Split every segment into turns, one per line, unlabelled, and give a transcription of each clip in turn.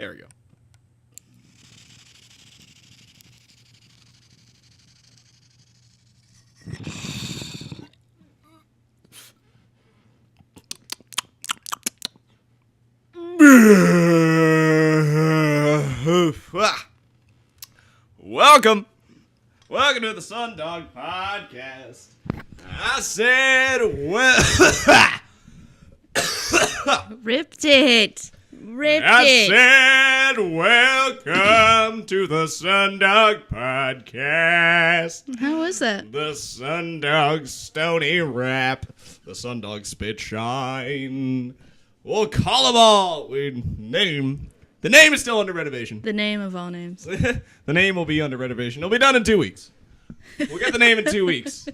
There we go. Welcome to the Sundawg Podcast. I said,
Ripped it.
I said, welcome to the Sundawg Podcast.
How was that?
The Sundawg Stony Rap. The Sundawg Spit Shine. We'll call them all. The name is still under renovation.
The name of all names.
The name will be under renovation. It'll be done in 2 weeks. We'll get the name in 2 weeks.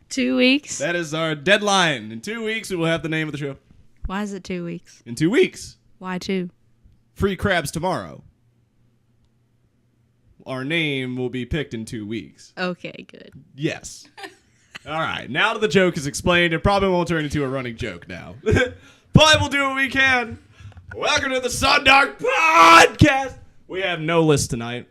2 weeks?
That is our deadline. In 2 weeks, we will have the name of the show.
Why is it 2 weeks?
In 2 weeks.
Why 2?
Free crabs tomorrow. Our name will be picked in 2 weeks.
Okay, good.
Yes. All right. Now that the joke is explained, it probably won't turn into a running joke now. But we'll do what we can. Welcome to the Sundawg Podcast. We have no list tonight.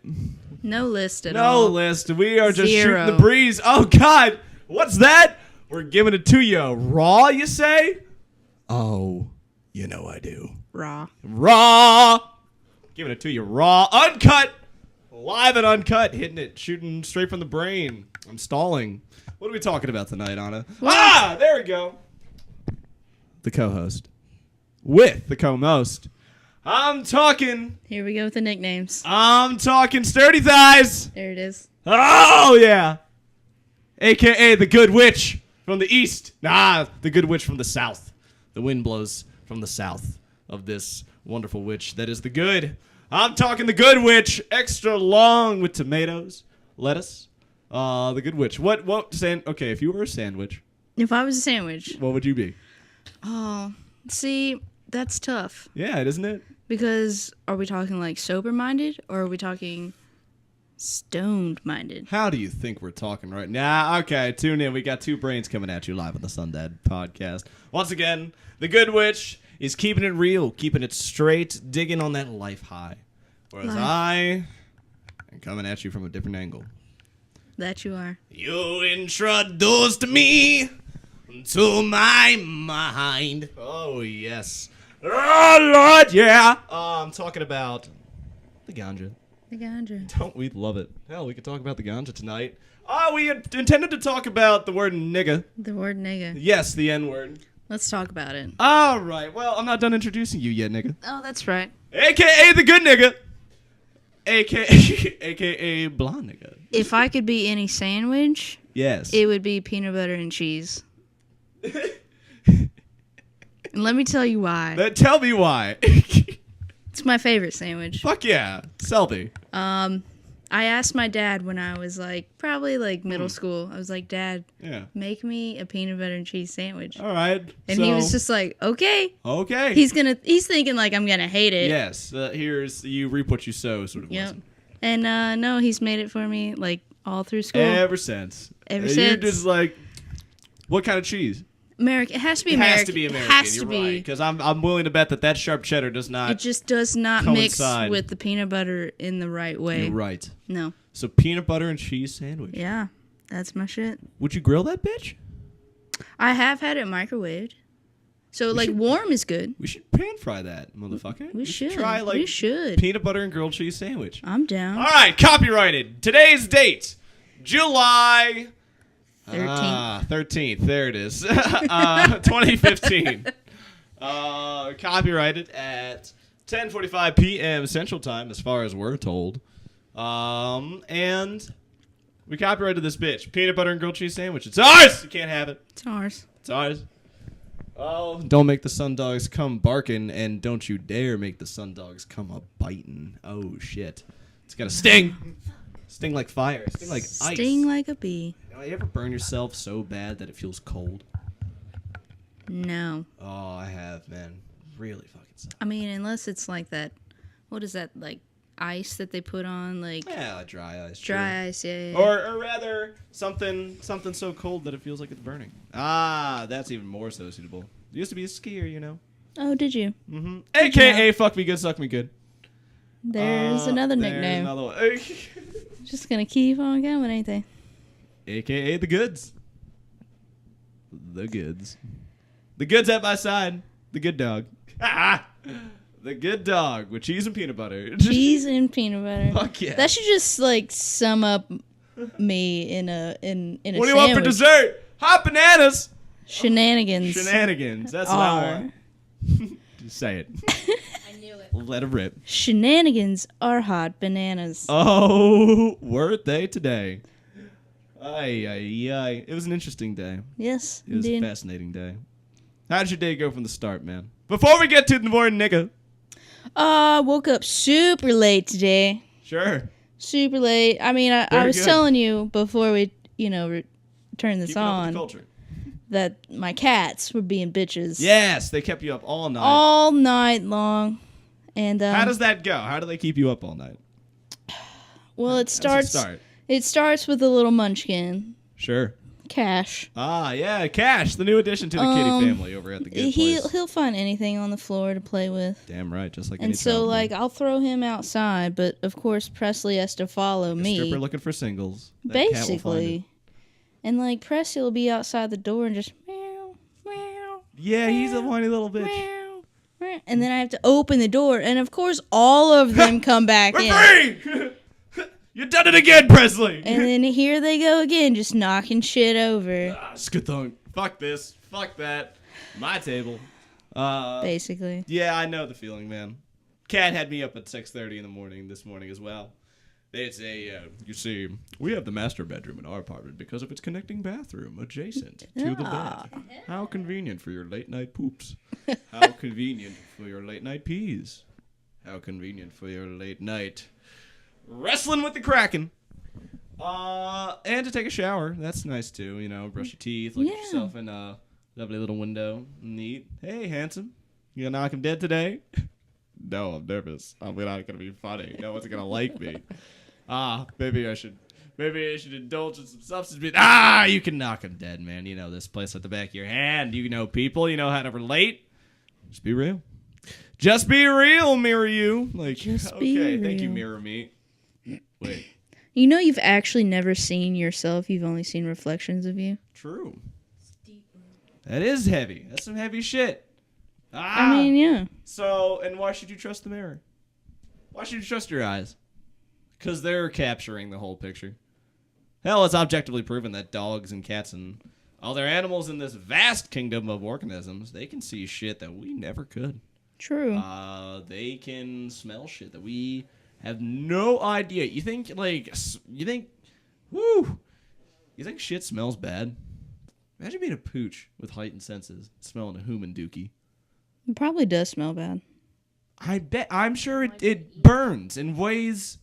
No list at all.
No list. We are just
Zero.
shooting the breeze. Oh, God. What's that? We're giving it to you raw, you say? Oh, you know I do.
Raw.
Giving it to you raw. Uncut. Live and uncut. Hitting it. Shooting straight from the brain. I'm stalling. What are we talking about tonight, Anna?
What?
There we go. The co-host. With the co-most. I'm talking.
Here we go with the nicknames.
I'm talking Sturdy Thighs.
There it is.
Oh, yeah. A.K.A. the Good Witch from the east. The Good Witch from the south. The wind blows from the south of this wonderful witch that is the good. I'm talking the Good Witch. Extra long with tomatoes, lettuce. The Good Witch. Okay, if you were a sandwich.
If I was a sandwich.
What would you be?
Oh, see, that's tough.
Yeah, isn't it?
Because are we talking like sober-minded or are we talking stoned-minded?
How do you think we're talking right now? Okay, tune in. We got two brains coming at you live on the Sundawg Podcast. Once again, the Good Witch is keeping it real, keeping it straight, digging on that life high. Whereas I am coming at you from a different angle.
That you are.
You introduced me to my mind. Oh, yes. Oh, Lord, yeah. I'm talking about the ganja.
The ganja.
Don't we love it? Hell, we could talk about the ganja tonight. We intended to talk about the word nigga.
The word nigga.
Yes, the N-word.
Let's talk about it.
All right. Well, I'm not done introducing you yet, nigga.
Oh, that's right.
A.K.A. the good nigga. A.K.A. blonde nigga.
If I could be any sandwich,
Yes.
it would be peanut butter and cheese. And let me tell you why.
Tell me why.
It's my favorite sandwich.
Fuck yeah. Selby.
I asked my dad when I was probably middle school. I was like, Dad,
Yeah.
make me a peanut butter and cheese sandwich.
All right.
And he was just like, okay.
Okay.
He's thinking I'm gonna hate it.
Yes. Here's you reap what you sow sort of
Yep.
lesson.
And no, he's made it for me all through school.
Ever since.
Ever
You're
since.
just like, what kind of cheese?
American. It has to be
It
American.
has to be American.
Has
You're
to be.
right. Because I'm willing to bet that sharp cheddar does not.
It just does not mix
coincide.
with the peanut butter in the right way.
You're right.
No.
So peanut butter and cheese sandwich.
Yeah, that's my shit.
Would you grill that bitch?
I have had it microwaved. So warm is good.
We should pan fry that, motherfucker.
We should.
Try
We should.
peanut butter and grilled cheese sandwich.
I'm down.
All right, copyrighted. Today's date, July
13th.
13th. There it is. 2015. Copyrighted at 10:45 p.m. Central Time, as far as we're told. And we copyrighted this bitch. Peanut butter and grilled cheese sandwich. It's ours. You can't have it.
It's ours.
It's ours. Oh, don't make the Sundawgs come barking, and don't you dare make the Sundawgs come a biting. Oh shit! It's gonna sting. Sting like fire. Sting like ice.
Sting like a bee.
You ever burn yourself so bad that it feels cold?
No.
Oh, I have, man. Really fucking sucks.
I mean, unless it's that. What is that ice that they put on
Yeah, like dry ice.
dry ice? Yeah.
Or rather, something so cold that it feels like it's burning. That's even more so suitable. Used to be a skier, you know.
Oh, did you?
Mm-hmm. AKA fuck me good, suck me good.
There's another
There's
nickname.
another one.
Just gonna keep on going, ain't they?
AKA the goods. The goods. The goods at my side. The good dog. The good dog with cheese and peanut butter.
Cheese and peanut butter.
Fuck yeah.
That should just like sum up me in a
What do you
sandwich.
want for dessert? Hot bananas.
Shenanigans.
Shenanigans. That's what I
are.
want. Just say it.
I knew it.
Let it rip.
Shenanigans are hot bananas.
Oh, weren't they today? Ay, ay, ay. It was an interesting day.
Yes,
It was
indeed.
a fascinating day. How did your day go from the start, man? Before we get to the morning, nigga.
I woke up super late today.
Sure.
Super late. I mean, I
Very
was
good.
telling you before we, turn this
Keeping up with
on
the culture.
that my cats were being bitches
Yes, they kept you up all night.
all night long. And
How does that go? How do they keep you up all night?
well,
How does it start?
It starts with a little munchkin,
Sure.
Cash.
Ah, yeah, Cash, the new addition to the kitty family over at the good place.
He'll find anything on the floor to play with.
Damn right, just like
And
any
so,
child would.
like, I'll throw him outside, but of course Presley has to follow
A
me.
stripper looking for singles. That cat will find it.
Basically. And like Presley will be outside the door and just meow, meow,
Yeah, he's a whiny little bitch.
meow, meow. And then I have to open the door, and of course all of them come back in.
We're free! You done it again, Presley!
And then here they go again, just knocking shit over.
Skathunk. Fuck this. Fuck that. My table.
Basically.
Yeah, I know the feeling, man. Cat had me up at 6:30 in the morning this morning as well. It's you see, we have the master bedroom in our apartment because of its connecting bathroom adjacent to the bed. How convenient for your late night poops. How convenient for your late night peas. How convenient for your late night wrestling with the Kraken. And to take a shower. That's nice too, brush your teeth, look at
Yeah.
yourself in a lovely little window. Neat. Hey, handsome. You gonna knock him dead today? No, I'm nervous. I'm not gonna be funny. No one's gonna like me. Maybe I should indulge in some substance abuse. You can knock him dead, man. You know this place at the back of your hand. You know people. You know how to relate. Just be real. Just be real, mirror you. Like,
Just be
okay, thank you,
real.
mirror me. Wait,
You know you've actually never seen yourself, you've only seen reflections of you.
true. That is heavy. That's some heavy shit.
I mean, yeah.
So, and why should you trust the mirror? Why should you trust your eyes? Because they're capturing the whole picture. Hell, it's objectively proven that dogs and cats and other animals in this vast kingdom of organisms, they can see shit that we never could.
True.
They can smell shit that we have no idea. You think shit smells bad? Imagine being a pooch with heightened senses, smelling a human dookie.
It probably does smell bad.
I'm sure it burns in ways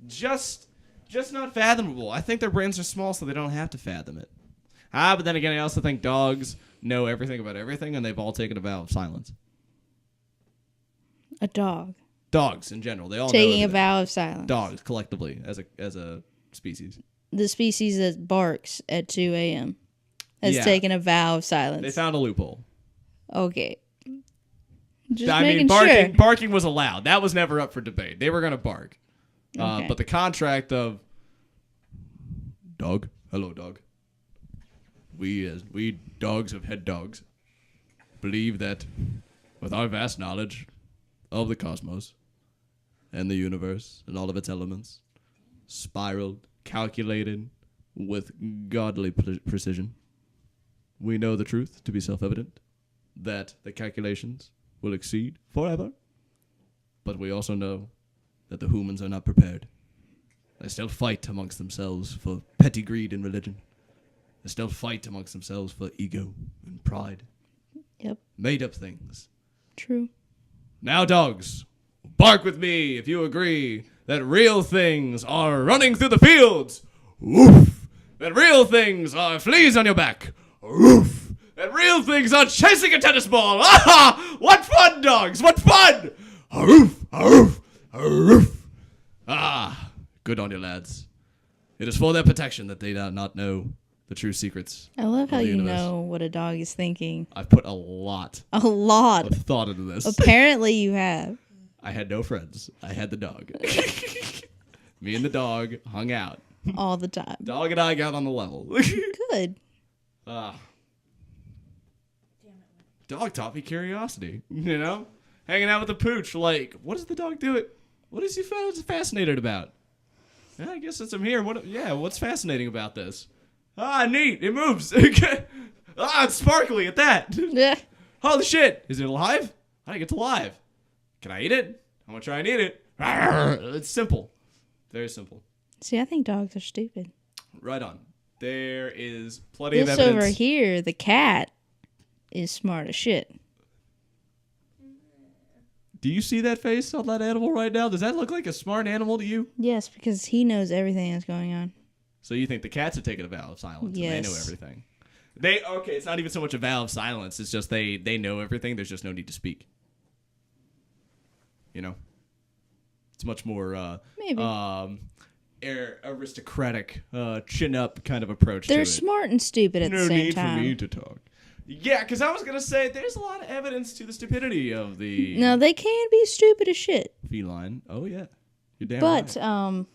just not fathomable. I think their brains are small, so they don't have to fathom it. But then again, I also think dogs know everything about everything, and they've all taken a vow of silence.
A dog.
Dogs in general, they all know
Taking a
everything.
vow of silence.
Dogs collectively as a species.
The species that barks at 2 a.m. has
Yeah.
taken a vow of silence.
They found a loophole.
Okay. Just
I
making
mean,
sure.
barking was allowed. That was never up for debate. They were going to bark.
Okay.
But the contract of dog, hello dog. We dogs of head dogs believe that with our vast knowledge of the cosmos and the universe and all of its elements, spiraled, calculated with godly precision, we know the truth to be self-evident, that the calculations will exceed forever. But we also know that the humans are not prepared. They still fight amongst themselves for petty greed and religion. They still fight amongst themselves for ego and pride.
Yep.
Made up things.
True.
Now, dogs, bark with me if you agree that real things are running through the fields. Woof! That real things are fleas on your back. Woof! That real things are chasing a tennis ball. Ah! What fun, dogs! What fun! Woof! Woof! Woof! Good on you, lads. It is for their protection that they do not know the true secrets.
I love
of
how
the
you
universe.
know what a dog is thinking.
I've put a lot
A lot.
of thought into this.
Apparently you have.
I had no friends. I had the dog. Me and the dog hung out.
All the time.
Dog and I got on the level.
Good.
Dog taught me curiosity, you know? Hanging out with the pooch, like, what does the dog do it? What is he fascinated about? Yeah, I guess since I'm here, what's fascinating about this? Ah, neat, it moves. It's sparkly at that.
Yeah.
Holy shit, is it alive? I think it's alive. Can I eat it? I'm gonna try and eat it. It's simple. Very simple.
See, I think dogs are stupid.
Right on. There is plenty of
This
evidence.
over here, the cat, is smart as shit.
Do you see that face on that animal right now? Does that look like a smart animal to you?
Yes, because he knows everything that's going on.
So you think the cats have taken a vow of silence
Yes.
and they know everything? Okay, it's not even so much a vow of silence. It's just they know everything. There's just no need to speak. You know? It's much more
Maybe.
aristocratic, chin up kind of approach to it.
They're smart and stupid at the same time.
No need for me to talk. Yeah, because I was going to say there's a lot of evidence to the stupidity of the
No, they can be stupid as shit.
feline. Oh, yeah. You're damn
But,
right.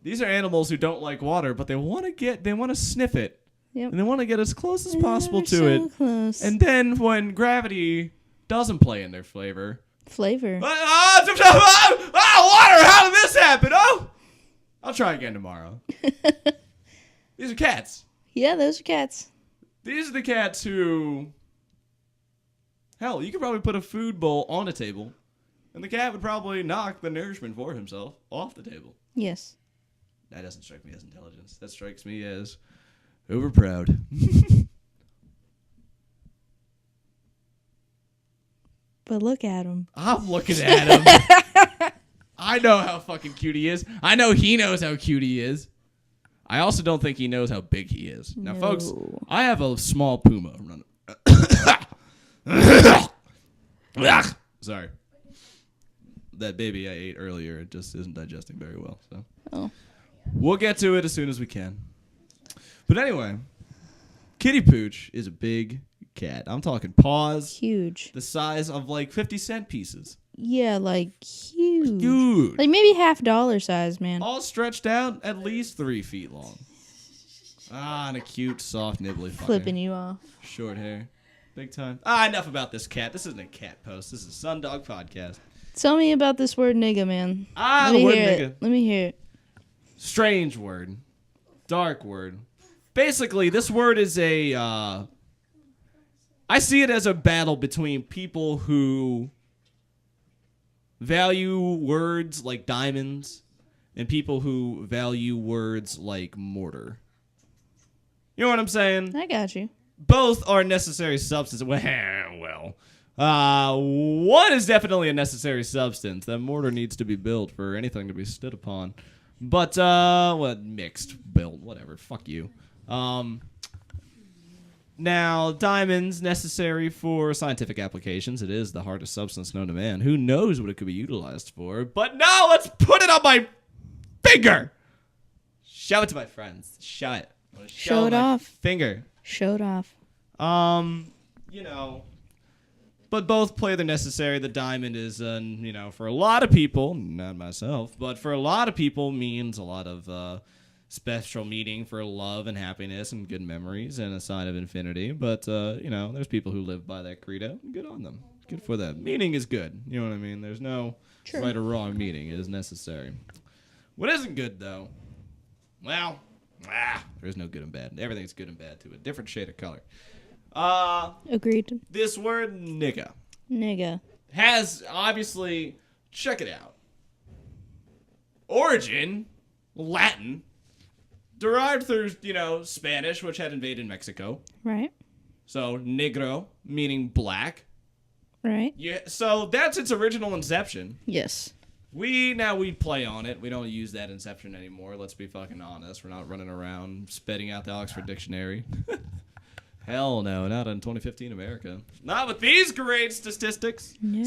These are animals who don't like water, but they want to sniff it.
Yep.
And they want to get as close as possible to
so
it.
Close.
And then when gravity doesn't play in their flavor.
Flavor.
Water! How did this happen? Oh! I'll try again tomorrow. These are cats.
Yeah, those are cats.
These are the cats who... Hell, you could probably put a food bowl on a table, and the cat would probably knock the nourishment for himself off the table.
Yes.
That doesn't strike me as intelligence. That strikes me as overproud.
But look at him.
I'm looking at him. I know how fucking cute he is. I know he knows how cute he is. I also don't think he knows how big he is. Now, folks, I have a small puma running. Sorry. That baby I ate earlier, it just isn't digesting very well. So we'll get to it as soon as we can. But anyway, Kitty Pooch is a big cat. I'm talking paws.
Huge.
The size of like 50-cent pieces.
Yeah, like huge.
Huge.
Like maybe $50 size, man.
All stretched out at least 3 feet long. And a cute, soft, nibbly fucker.
Flipping you off.
Short hair. Big time. Enough about this cat. This isn't a cat post. This is a Sundawg podcast.
Tell me about this word nigga, man.
The word nigga.
Let me hear it.
Strange word. Dark word. Basically, this word is I see it as a battle between people who value words like diamonds and people who value words like mortar. You know what I'm saying?
I got you.
Both are necessary substances. Well, one is definitely a necessary substance. That mortar needs to be built for anything to be stood upon. But, mixed, built, whatever. Fuck you. Now, diamonds necessary for scientific applications. It is the hardest substance known to man. Who knows what it could be utilized for? But no, let's put it on my finger. Show it to my friends. Show it.
Show it off.
Finger.
Show it off.
But both play their necessary. The diamond is, for a lot of people, not myself, but for a lot of people means a lot of special meaning for love and happiness and good memories and a sign of infinity. But, there's people who live by that credo. Good on them. Good for them. Meaning is good. You know what I mean? There's no right or wrong meaning. It is necessary. What isn't good, though? Well, there's no good and bad. Everything's good and bad to a different shade of color.
Agreed.
This word, nigga, has obviously, check it out. Origin, Latin, derived through, Spanish, which had invaded Mexico.
Right.
So, negro, meaning black.
Right.
Yeah. So that's its original inception.
Yes.
We play on it. We don't use that inception anymore. Let's be fucking honest. We're not running around spitting out the Oxford Dictionary. Hell no, not in 2015 America. Not with these great statistics.
No.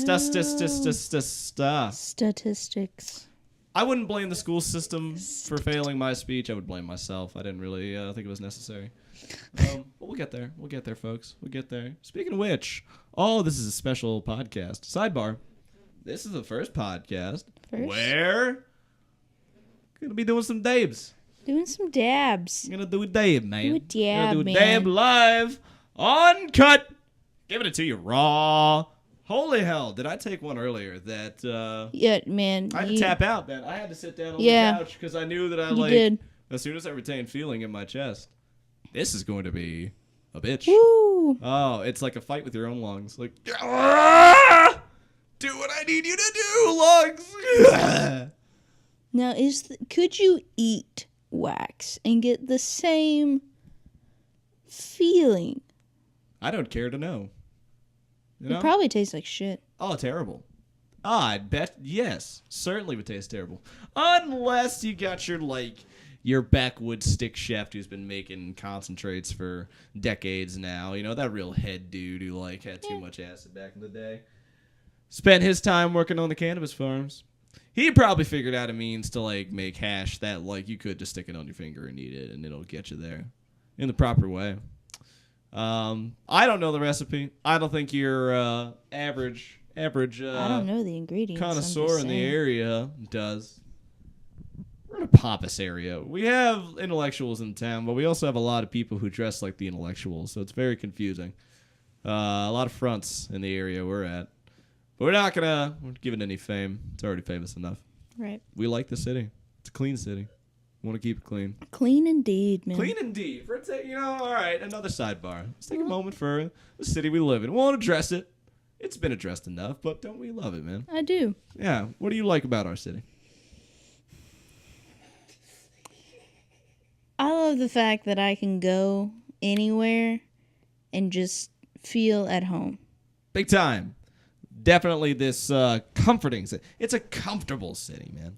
Statistics.
I wouldn't blame the school system for failing my speech. I would blame myself. I didn't really think it was necessary. But we'll get there. We'll get there, folks. We'll get there. Speaking of which, this is a special podcast. Sidebar. This is the first podcast
First?
where gonna be doing some dabs.
Doing some dabs.
Gonna do a dab, man.
Do a dab,
Gonna do a
man.
dab live, uncut. Giving it to you raw. Holy hell! Did I take one earlier that?
Yeah, man.
I had to tap out, man. I had to sit down on
Yeah.
the couch because I knew that I
You did.
as soon as I retained feeling in my chest, this is going to be a bitch.
Woo!
Oh, it's like a fight with your own lungs. Like, "Ah! Do what I need you to do, lungs.
Now, could you eat wax and get the same feeling?
I don't care to know. You know?
It probably tastes like shit.
Oh, terrible. I'd bet, yes. Certainly would taste terrible. Unless you got your backwoods stick chef who's been making concentrates for decades now. You know, that real head dude who, had too much acid back in the day. Spent his time working on the cannabis farms. He probably figured out a means to, make hash that, you could just stick it on your finger and eat it, and it'll get you there in the proper way. I don't know the recipe. I don't think your average
I don't know the ingredients.
connoisseur in the area does. We're in a pompous area. We have intellectuals in town, but we also have a lot of people who dress like the intellectuals, so it's very confusing. A lot of fronts in the area we're at. But we're not gonna give it any fame. It's already famous enough.
Right.
We like the city. It's a clean city. We want to keep it clean.
Clean indeed, man.
Clean indeed. For all right, another sidebar. Let's take a moment for the city we live in. We won't address it. It's been addressed enough, but don't we love it, man?
I do.
Yeah. What do you like about our city?
I love the fact that I can go anywhere and just feel at home.
Big time. Definitely this comforting city. It's a comfortable city, man.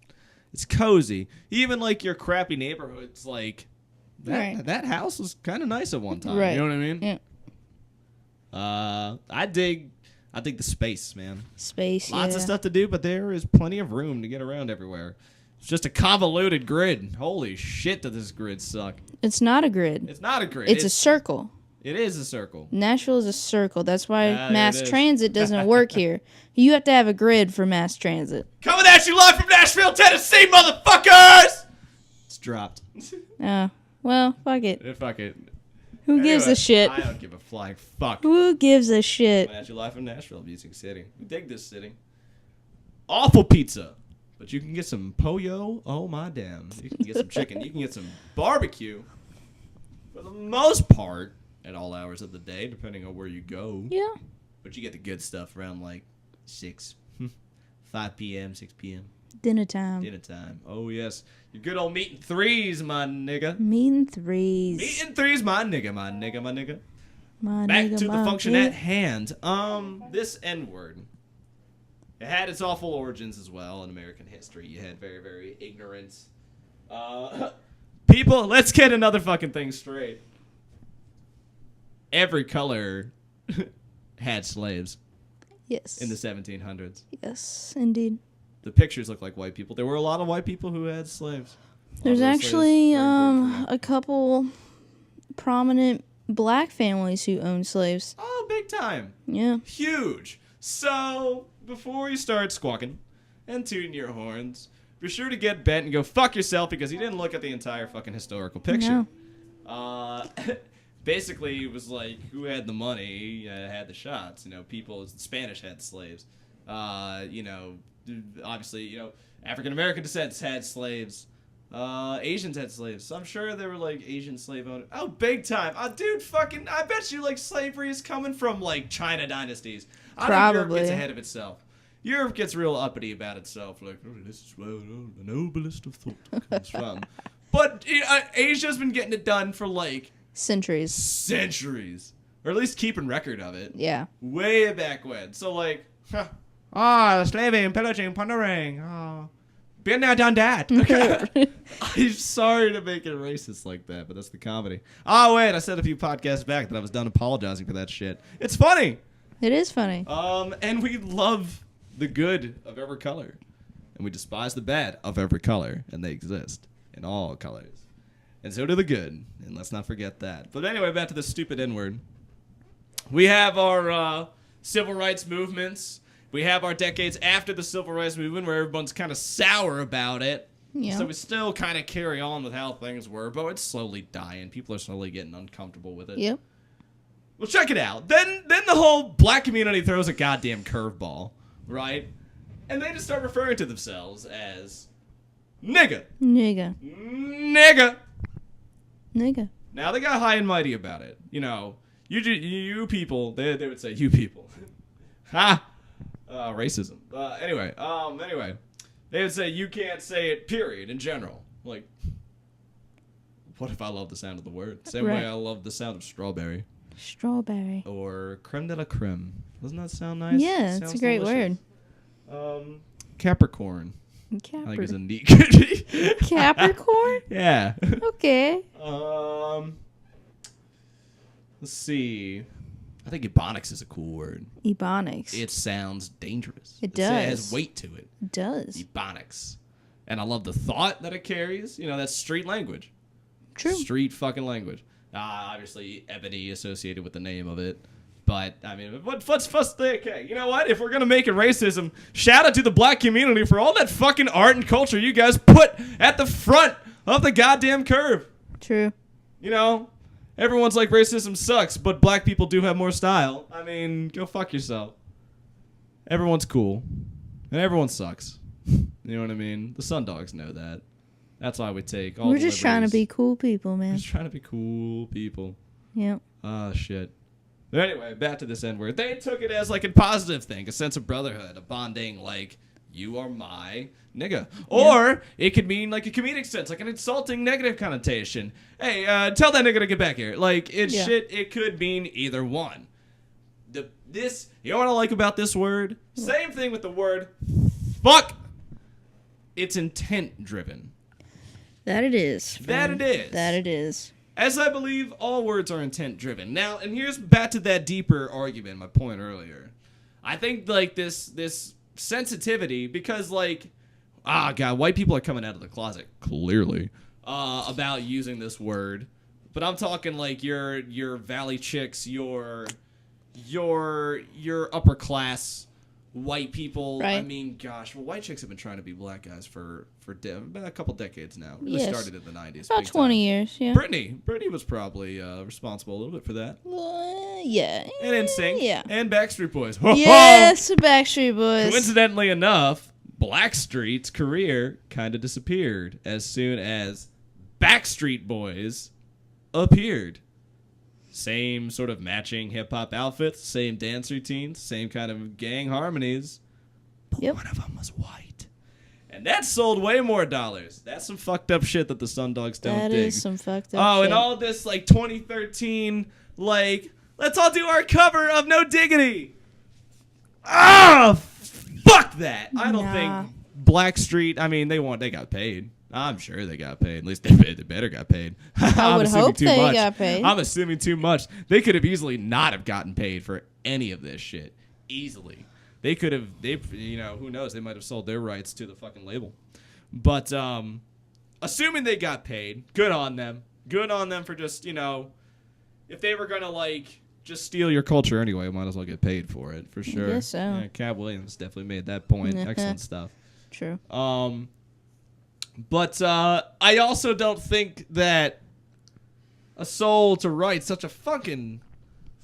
It's cozy. Even your crappy neighborhoods, that house was kind of nice at one time.
Right.
You know what I mean?
Yeah.
I dig the space, man.
Space,
Lots of stuff to do, but there is plenty of room to get around everywhere. It's just a convoluted grid. Holy shit, does this grid suck?
It's not a grid.
It's not a grid.
It's a circle.
It is a circle.
Nashville is a circle. That's why
Yeah,
mass
it is.
transit doesn't work here. You have to have a grid for mass transit.
Coming at you live from Nashville, Tennessee, motherfuckers! It's dropped.
Well, fuck it.
Fuck it.
Who gives a shit?
I don't give a flying fuck.
Who gives a shit?
Coming at you live from Nashville, Music City. We dig this city. Awful pizza. But you can get some pollo. Oh, my damn. You can get some chicken. You can get some barbecue. For the most part, at all hours of the day, depending on where you go.
Yeah.
But you get the good stuff around 6, 5 p.m., 6 p.m.
Dinner time.
Dinner time. Oh, yes. Your good old meat and threes, my nigga.
Meat and threes.
Meat and threes, my nigga, my nigga, my nigga.
My
Back
nigga,
to the
my
function
nigga.
at hand. This Nword. It had its awful origins as well in American history. You had very, very ignorant people. Let's get another fucking thing straight. Every color had slaves
Yes.
in the 1700s.
Yes, indeed.
The pictures look like white people. There were a lot of white people who had slaves.
There's
A lot of those
actually
slaves were very, very
a couple prominent black families who own slaves.
Oh, big time.
Yeah.
Huge. So, before you start squawking and tooting your horns, be sure to get bent and go fuck yourself because you didn't look at the entire fucking historical picture.
No.
Basically, it was who had the money had the shots. People, the Spanish had slaves. Obviously, African American descents had slaves. Asians had slaves. So I'm sure there were Asian slave owners. Oh, big time. Dude, fucking, I bet you slavery is coming from China dynasties. I think Europe
Probably.
gets ahead of itself. Europe gets real uppity about itself. This is where the noblest of thought comes from. But Asia's been getting it done for
Centuries.
centuries. Or at least keeping record of it.
Yeah.
Way back when. So slaving, pillaging, plundering. Been there, done that. I'm sorry to make it racist like that, but that's the comedy. Oh, wait, I said a few podcasts back that I was done apologizing for that shit. It's funny.
It is funny.
And we love the good of every color. And we despise the bad of every color. And they exist in all colors. And so do the good. And let's not forget that. But anyway, back to this stupid N-word. We have our civil rights movements. We have our decades after the Civil Rights Movement where everyone's kind of sour about it.
Yeah.
So we still kind of carry on with how things were, but it's slowly dying. People are slowly getting uncomfortable with it.
Yep.
Well, check it out. Then the whole black community throws a goddamn curveball, right? And they just start referring to themselves as nigga.
Nigga.
Nigga.
Nigga.
Now they got high and mighty about it. You know, you people, they would say you people. Ha! Racism. Anyway. They would say you can't say it, period, in general. Like, what if I love the sound of the word? Same way I love the sound of strawberry.
Strawberry.
Or creme de la creme. Doesn't that sound nice?
Yeah, it's a great word.
Capricorn. I think it's a neat.
Capricorn?
Yeah.
Okay.
Let's see. I think ebonics is a cool word.
Ebonics.
It sounds dangerous.
It does.
It has weight to it.
It does.
Ebonics. And I love the thought that it carries. You know, that's street language.
True.
Street fucking language. Obviously, ebony associated with the name of it. But, I mean, what's okay, you know what? If we're going to make it racism, shout out to the black community for all that fucking art and culture you guys put at the front of the goddamn curve.
True.
You know, everyone's like racism sucks, but black people do have more style. I mean, go fuck yourself. Everyone's cool, and everyone sucks. You know what I mean? The Sundawgs know that. That's why we take all
We're
the
just trying to be cool people, man.
Just trying to be cool people.
Yep.
Ah, shit. But anyway, back to this N-word. They took it as like a positive thing, a sense of brotherhood, a bonding, like, you are my nigga. Or it could mean like a comedic sense, like an insulting negative connotation. Hey, tell that nigga to get back here. Like, it could mean either one. You know what I like about this word? Same thing with the word fuck. It's intent driven.
That it is.
That it is.
That it is.
As I believe all words are intent driven. Now, and here's back to that deeper argument, my point earlier. I think like this sensitivity, because like, God, white people are coming out of the closet, clearly, about using this word. But I'm talking like your valley chicks, your upper class white people.
Right.
I mean, gosh, well, white chicks have been trying to be black guys for about a couple decades now. It
Yes.
started in the 90s.
About
big
20
time.
years, yeah.
Britney was probably responsible a little bit for that.
Yeah.
And NSYNC.
Yeah.
And Backstreet Boys.
Yes, Backstreet Boys.
Coincidentally enough, Blackstreet's career kind of disappeared as soon as Backstreet Boys appeared. Same sort of matching hip-hop outfits, same dance routines, same kind of gang harmonies. But one of them was white. And that sold way more dollars. That's some fucked up shit that the Sundawgs don't dig.
That is some fucked up shit.
And all this, like, 2013, like, let's all do our cover of No Diggity. Fuck that. I don't think Blackstreet, I mean, they got paid. I'm sure they got paid. At least they better got paid.
I would hope they got paid.
I'm assuming too much. They could have easily not have gotten paid for any of this shit. Easily. They could have, who knows? They might have sold their rights to the fucking label. But assuming they got paid, good on them. Good on them for just, if they were going to, like, just steal your culture anyway, might as well get paid for it, for sure.
I guess so.
Yeah, Cat Williams definitely made that point. Excellent stuff.
True.
But I also don't think that a soul to write such a funkin'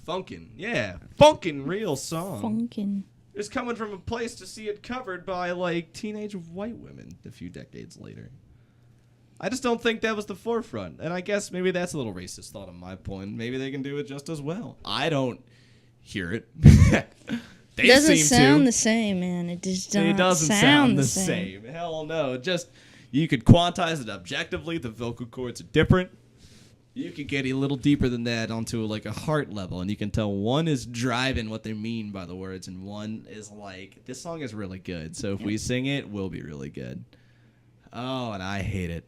real song
Funkin'.
is coming from a place to see it covered by, like, teenage white women a few decades later. I just don't think that was the forefront. And I guess maybe that's a little racist thought on my point. Maybe they can do it just as well. I don't hear it. They
doesn't
seem
sound
to.
the same, man. It just
It doesn't sound the same. Hell no. You could quantize it objectively. The vocal cords are different. You could get a little deeper than that onto like a heart level, and you can tell one is driving what they mean by the words, and one is like, this song is really good, so if we sing it, we'll be really good. Oh, and I hate it.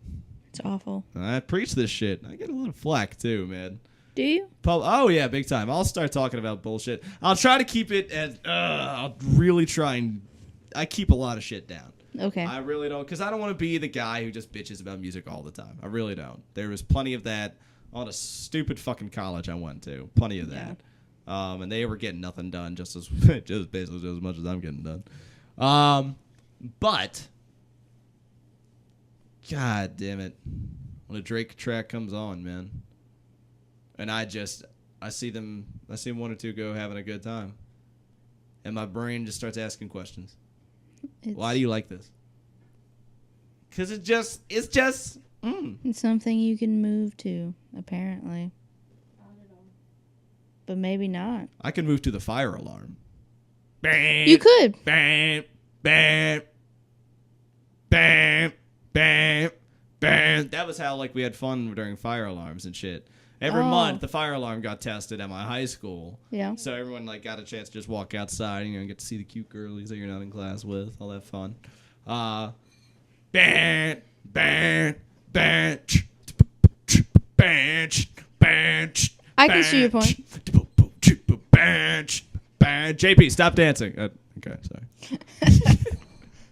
It's awful.
I preach this shit. I get a little flack too, man.
Do you?
Oh, yeah, big time. I'll start talking about bullshit. I'll try to keep it as, I'll really try and, I keep a lot of shit down.
Okay.
I really don't, because I don't want to be the guy who just bitches about music all the time. I really don't. There was plenty of that on a stupid fucking college I went to. Plenty of that. and they were getting nothing done, just basically just as much as I'm getting done. But God damn it, when a Drake track comes on, man, and I see one or two go having a good time, and my brain just starts asking questions. Why do you like this? Because it's just.
It's something you can move to, apparently. But maybe not.
I can move to the fire alarm.
You could.
Bam, bam, bam, bam, bam. That was how we had fun during fire alarms and shit. Every month, the fire alarm got tested at my high school.
Yeah.
So everyone got a chance to just walk outside, and get to see the cute girlies that you're not in class with. All that fun. Bam, bam, bam, bam, bam.
I can see your point.
JP, stop dancing. Okay, sorry.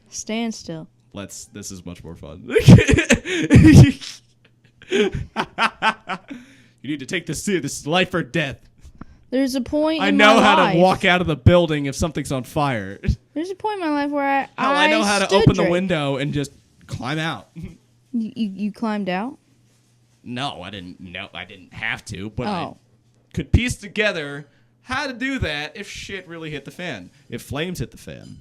Stand still.
This is much more fun. You need to take this life or death.
There's a point
I
in
know
my
how
life.
to walk out of the building if something's on fire.
There's a point in my life where
I know how to
stood
open the
Drake.
window and just climb out.
You climbed out?
No, I didn't. No, I didn't have to, but I
Oh.
could piece together how to do that if shit really hit the fan. If flames hit the fan.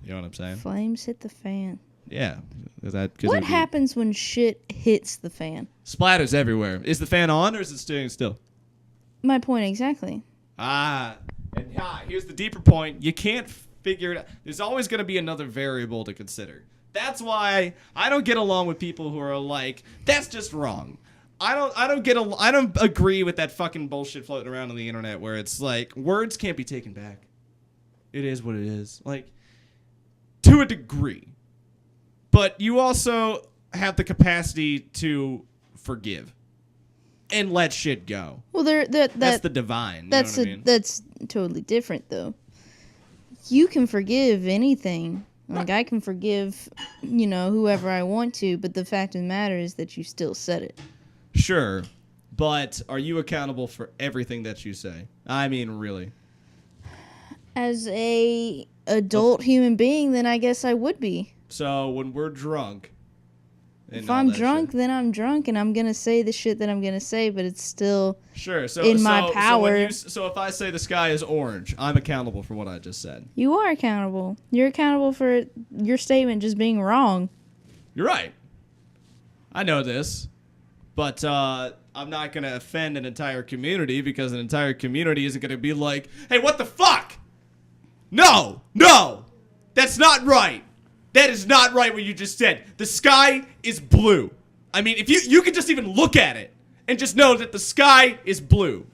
You know what I'm saying?
Flames hit the fan.
Yeah.
What happens when shit hits the fan?
Splatters everywhere. Is the fan on or is it staying still?
My point exactly.
Here's the deeper point. You can't figure it out. There's always going to be another variable to consider. That's why I don't get along with people who are like, that's just wrong. I don't agree with that fucking bullshit floating around on the internet where it's like words can't be taken back. It is what it is. To a degree. But you also have the capacity to forgive and let shit go. Well, that's the divine.
That's
you know what I mean?
That's totally different, though. You can forgive anything. I can forgive, whoever I want to, but the fact of the matter is that you still said it.
Sure, but are you accountable for everything that you say? I mean, really.
As a adult human being, then I guess I would be.
So when we're drunk,
if I'm drunk, then I'm drunk, and I'm gonna say the shit that I'm gonna say, but it's still in my power.
So if I say the sky is orange, I'm accountable for what I just said.
You are accountable. You're accountable for your statement just being wrong.
You're right. I know this, but I'm not gonna offend an entire community because an entire community isn't gonna be like, "Hey, what the fuck? No, that's not right. That is not right what you just said. The sky is blue." I mean, if you could just even look at it and just know that the sky is blue.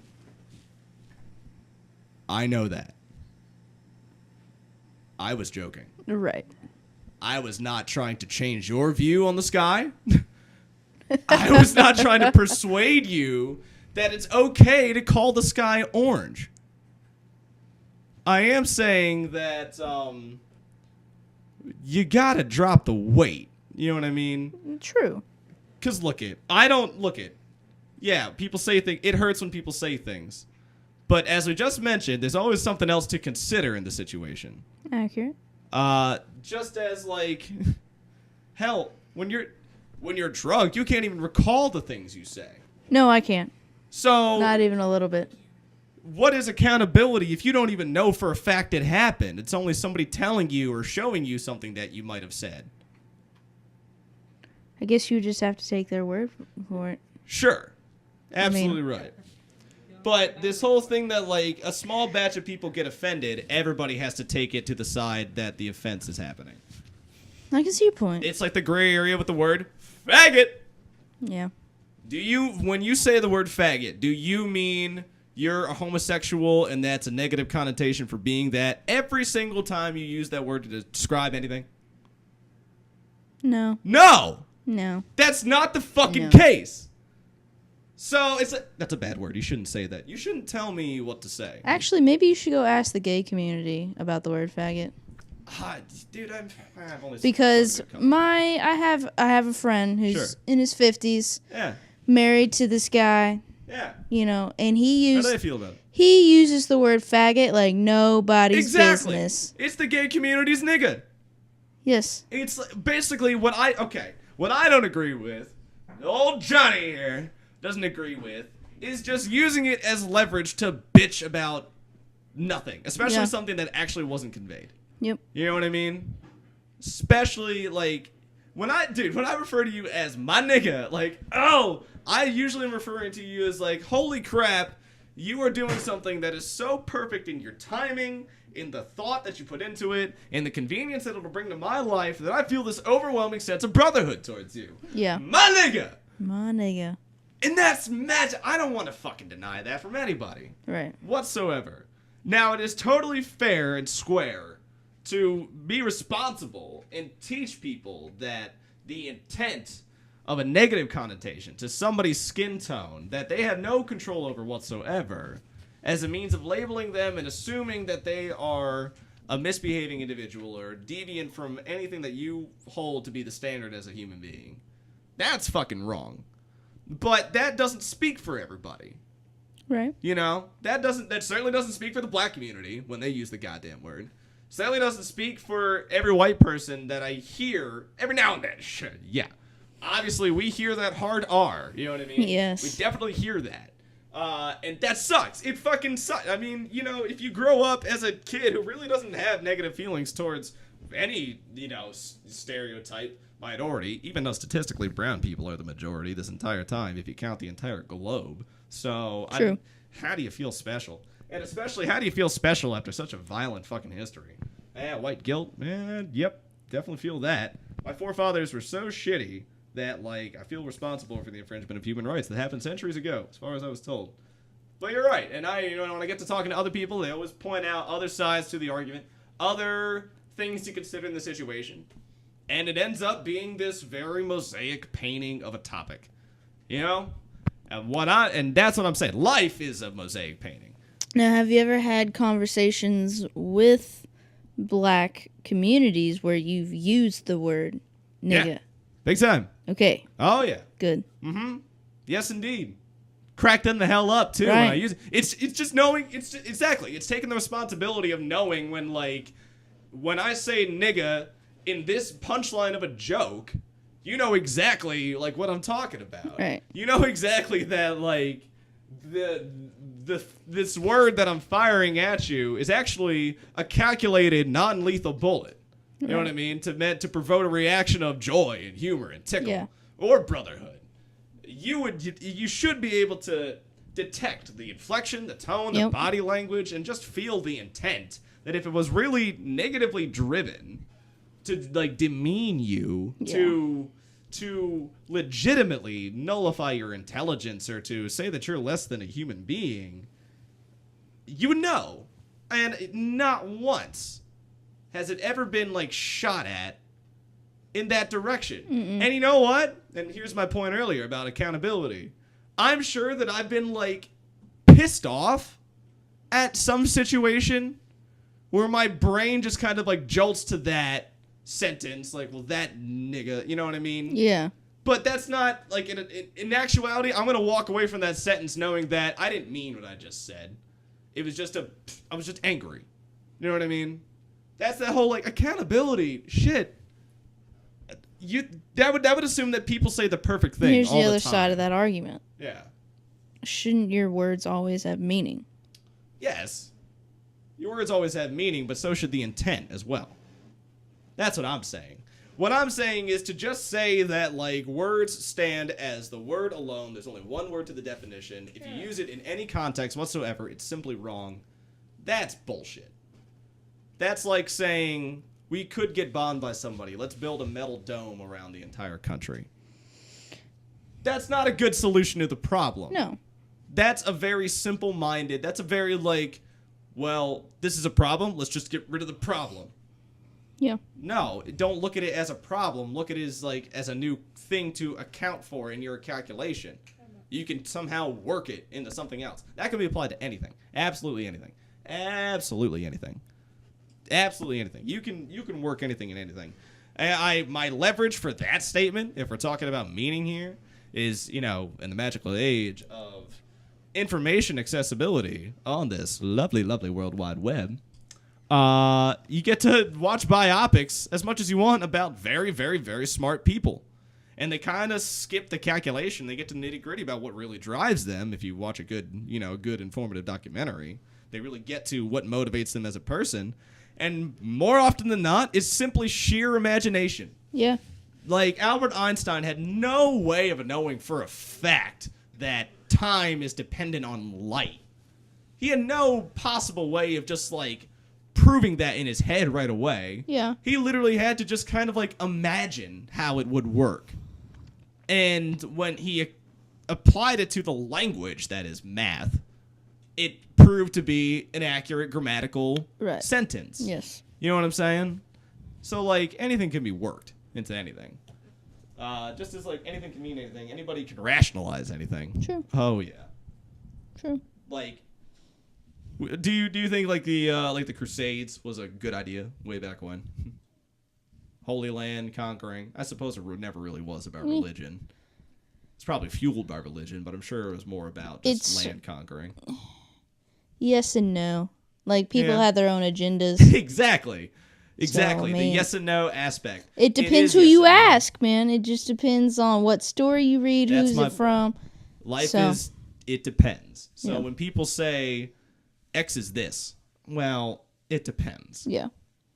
I know that. I was joking.
Right.
I was not trying to change your view on the sky. I was not trying to persuade you that it's okay to call the sky orange. I am saying that you gotta drop the weight. You know what I mean?
True.
Because yeah, people say things. It hurts when people say things. But as we just mentioned, there's always something else to consider in the situation.
Accurate.
Just as hell, when you're drunk, you can't even recall the things you say.
No, I can't.
So
not even a little bit.
What is accountability if you don't even know for a fact it happened? It's only somebody telling you or showing you something that you might have said.
I guess you just have to take their word for it.
Sure. Absolutely right. But this whole thing that a small batch of people get offended, everybody has to take it to the side that the offense is happening.
I can see your point.
It's like the gray area with the word faggot.
Yeah.
When you say the word faggot, do you mean you're a homosexual and that's a negative connotation for being that every single time you use that word to describe anything?
No.
No!
No.
That's not the fucking case. So that's a bad word. You shouldn't say that. You shouldn't tell me what to say.
Actually, maybe you should go ask the gay community about the word faggot.
Dude, I've only
because I have a friend who's in his 50s.
Yeah.
Married to this guy
Yeah.
You know, and
How do they feel about it?
he uses the word faggot like nobody's business.
It's the gay community's nigga.
Yes.
It's basically what I don't agree with, old Johnny here doesn't agree with, is just using it as leverage to bitch about nothing, especially something that actually wasn't conveyed.
Yep.
You know what I mean? Especially, like, when I refer to you as my nigga, like, oh, I usually am referring to you as, like, holy crap, you are doing something that is so perfect in your timing, in the thought that you put into it, in the convenience that it'll bring to my life, that I feel this overwhelming sense of brotherhood towards you.
Yeah.
My nigga!
My nigga.
And that's magic. I don't want to fucking deny that from anybody.
Right.
Whatsoever. Now, it is totally fair and square to be responsible and teach people that the intent of a negative connotation to somebody's skin tone that they have no control over whatsoever as a means of labeling them and assuming that they are a misbehaving individual or deviant from anything that you hold to be the standard as a human being. That's fucking wrong. But that doesn't speak for everybody.
Right.
You know, that certainly doesn't speak for the black community when they use the goddamn word. Certainly doesn't speak for every white person that I hear every now and then. Sure, yeah. Obviously, we hear that hard R. You know what I mean?
Yes.
We definitely hear that. And that sucks. It fucking sucks. I mean, you know, if you grow up as a kid who really doesn't have negative feelings towards any, you know, stereotype minority, even though statistically brown people are the majority this entire time, if you count the entire globe. So,
True.
How do you feel special? And especially, how do you feel special after such a violent fucking history? White guilt? Man, yep, definitely feel that. My forefathers were so shitty that, like, I feel responsible for the infringement of human rights that happened centuries ago, as far as I was told. But you're right, and when I get to talking to other people, they always point out other sides to the argument, other things to consider in the situation, and it ends up being this very mosaic painting of a topic, you know? And that's what I'm saying. Life is a mosaic painting.
Now, have you ever had conversations with black communities where you've used the word nigga?
Yeah. Big time.
Okay.
Oh, yeah.
Good.
Mm-hmm. Yes, indeed. Crack them the hell up, too,
right.
when I use it. It's just knowing, exactly. It's taking the responsibility of knowing when I say nigga in this punchline of a joke, you know exactly, like, what I'm talking about.
Right.
You know exactly that, like, this word that I'm firing at you is actually a calculated, non-lethal bullet. You know what I mean? To provoke a reaction of joy and humor and tickle or brotherhood. You should be able to detect the inflection, the tone, the body language, and just feel the intent that if it was really negatively driven to, like, demean you, to legitimately nullify your intelligence or to say that you're less than a human being, you would know. And not once has it ever been, like, shot at in that direction. Mm-mm. And you know what? And here's my point earlier about accountability. I'm sure that I've been, like, pissed off at some situation where my brain just kind of, like, jolts to that sentence, like, well, that nigga, you know what I mean?
Yeah.
But that's not, like, in actuality, I'm going to walk away from that sentence knowing that I didn't mean what I just said. It was just I was just angry. You know what I mean? That's that whole, like, accountability shit. That would assume that people say the perfect thing.
Here's
all
the other
time.
side of that argument.
Yeah.
Shouldn't your words always have meaning?
Yes. Your words always have meaning, but so should the intent as well. That's what I'm saying. What I'm saying is to just say that, like, words stand as the word alone. There's only one word to the definition. If you use it in any context whatsoever, it's simply wrong. That's bullshit. That's like saying we could get bombed by somebody. Let's build a metal dome around the entire country. That's not a good solution to the problem.
No.
That's a very simple-minded, that's a very, like, well, this is a problem. Let's just get rid of the problem.
Yeah.
No, don't look at it as a problem. Look at it as, like, as a new thing to account for in your calculation. You can somehow work it into something else. That can be applied to anything. Absolutely anything. Absolutely anything. Absolutely anything. You can work anything in anything. My leverage for that statement, if we're talking about meaning here, is, you know, in the magical age of information accessibility on this lovely, lovely World Wide Web, you get to watch biopics as much as you want about very, very, very smart people. And they kind of skip the calculation. They get to nitty-gritty about what really drives them. If you watch a good, good informative documentary, they really get to what motivates them as a person. And more often than not, it's simply sheer imagination.
Yeah.
Like, Albert Einstein had no way of knowing for a fact that time is dependent on light. He had no possible way of just, like, proving that in his head right away.
Yeah.
He literally had to just kind of, like, imagine how it would work. And when he applied it to the language that is math, it proved to be an accurate grammatical sentence.
Yes.
You know what I'm saying? So, like, anything can be worked into anything. Just as, like, anything can mean anything. Anybody can rationalize anything.
True.
Oh, yeah.
True.
Like, do you think, like, the Crusades was a good idea way back when? Holy Land conquering. I suppose it never really was about religion. It's probably fueled by religion, but I'm sure it was more about just land conquering.
Yes and no. Like, people had their own agendas.
Exactly. Exactly.
So,
the yes and no aspect.
It depends who you ask, man. It just depends on what story you read, who's it from.
Life is, it depends. So when people say X is this, well, it depends.
Yeah.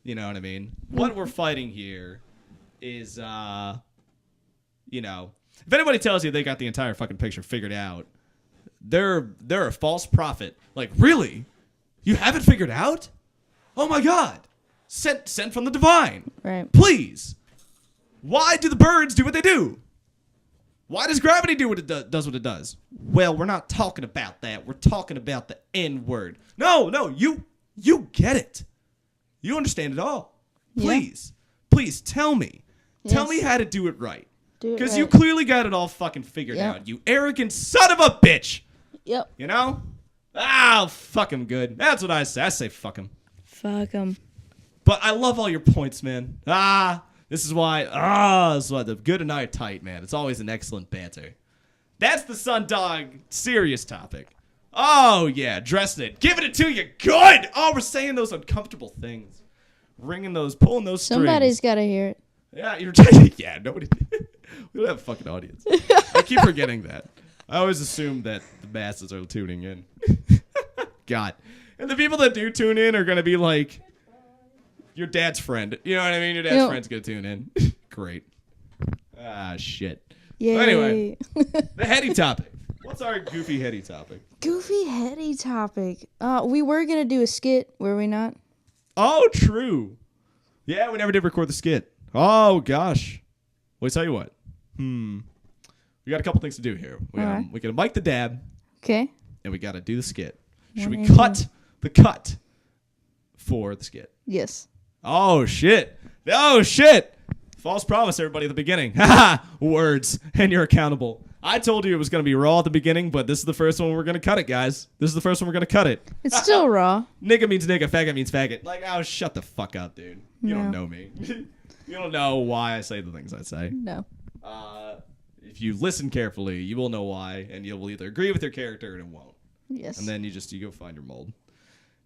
You know what I mean? What we're fighting here is, if anybody tells you they got the entire fucking picture figured out, they're a false prophet. Like, really? You have it figured out? Oh my God. Sent from the divine.
Right.
Please. Why do the birds do what they do? Why does gravity do what it does what it does? Well, we're not talking about that. We're talking about the N-word. No, you get it. You understand it all. Please. Please tell me. Yes. Tell me how to do it right. Because you clearly got it all fucking figured out. You arrogant son of a bitch.
Yep.
You know? Ah, fuck him good. That's what I say. I say fuck him.
Fuck him.
But I love all your points, man. This is why the good and I are tight, man. It's always an excellent banter. That's the Sundawg serious topic. Oh, yeah, dressing it. Giving it to you good. Oh, we're saying those uncomfortable things. Pulling those strings.
Somebody's got to hear it.
Yeah, yeah, nobody. We don't have a fucking audience. I keep forgetting that. I always assume that the masses are tuning in. God. And the people that do tune in are going to be like your dad's friend. You know what I mean? Your dad's friend's going to tune in. Great. Shit.
Yay.
Well, anyway, the heady topic. What's our goofy heady topic?
Goofy heady topic. We were going to do a skit, were we not?
Oh, true. Yeah, we never did record the skit. Oh, gosh. Well, tell you what. We got a couple things to do here. We got to mic the dab.
Okay.
And we got to do the skit. Should we cut the cut for the skit?
Yes.
Oh, shit. Oh, shit. False promise, everybody, at the beginning. Ha! Words. And you're accountable. I told you it was going to be raw at the beginning, but this is the first one we're going to cut it, guys. This is the first one we're going to cut it.
It's still raw.
Nigga means nigga, faggot means faggot. Like, oh, shut the fuck up, dude. You don't know me. You don't know why I say the things I say.
No.
If you listen carefully, you will know why, and you will either agree with your character or it won't.
Yes.
And then you go find your mold.